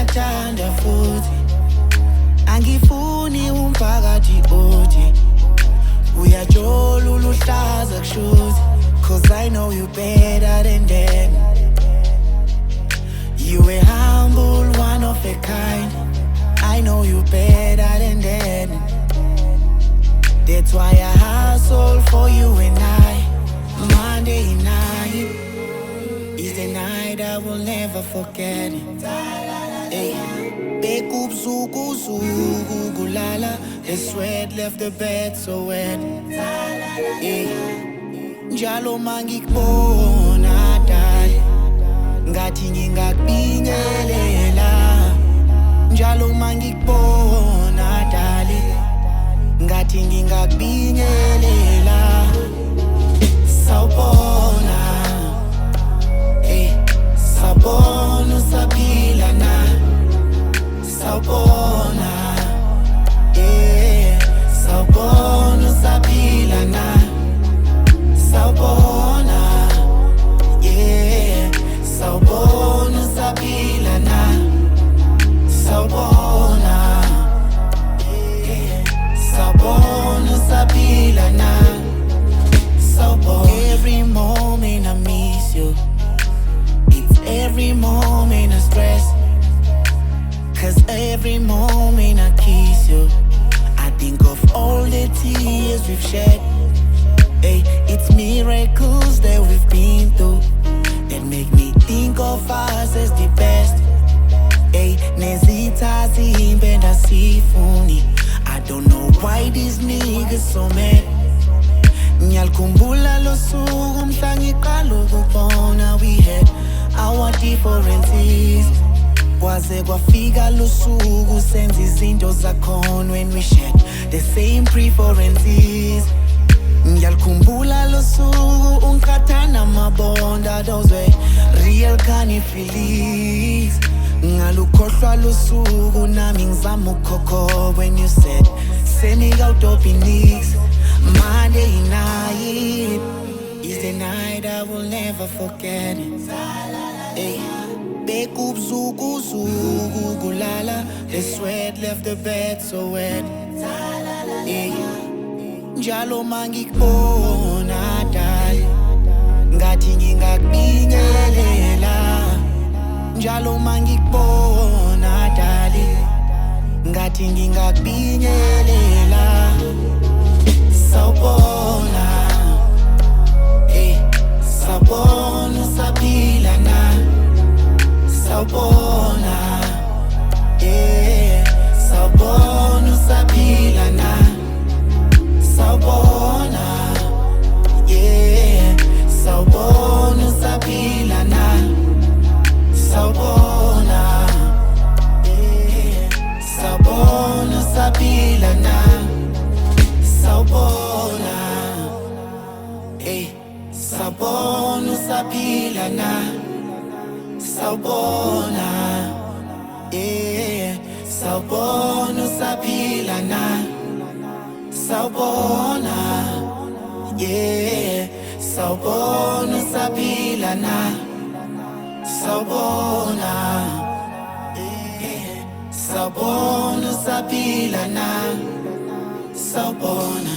ngiyathanda futhi angifuni umphakathi othi uyajola uluhlaza kushuthi, cause I know you better than them. You a humble, one of a kind. I know you better than them. That's why I hustle for you and I. Monday night is the night I will never forget. Hey, bekup zuku zuku gulala. The sweat left the bed so wet. Hey, njalo mangikubona dali, ngathi ngingakubingelela. Njalo mangikubona dali, ngathi ngingakubingelela. Sawubona, hey, sawubona usaphila na. Sawubona, yeah, sawubona usaphila na. Sawubona, yeah, sawubona usaphila na. Sawubona, yeah, sawubona usaphila na. Every moment I miss you, it's every moment I stress, cause every moment I kiss you, I think of all the tears we've shed. Hey, it's miracles that we've been through that make me think of us as the best. Hey, nezitazi imbenda sifuni. I don't know why these niggas so mad. Ngiyalukhumbula lo suku mhla ngiqala ukubona we had our differences. Kwaze kwafika lo suku senza izinto zakhona when we shared the same preferences. Ngiyalukhumbula lo suku ungiqathana mabonda, those were real kind of feelings. Ngalukhohlwa lo suku nami ngizama ukukhokha when you said send me out of Phoenix. Monday night is the night I will never forget. Hey, bekup zuku zuku gulala. The sweat left the bed so wet. Hey, njalo mangikubona dali, ngathi ngingakubingelela. Njalo mangikubona dali, ngathi ngingakubingelela. Sawubona, hey, sawubona usaphila na. Sawubona, yeah, sawubona usaphila na. Sawubona, yeah, sawubona usaphila na. Sawubona, yeah, sawubona usaphila na. Sawubona, hey, sawubona usaphila na. Sawubona, yeah, sawubona usaphila na. Sawubona, yeah, sawubona usaphila na. Sawubona, yeah, sawubona usaphila na. Sawubona.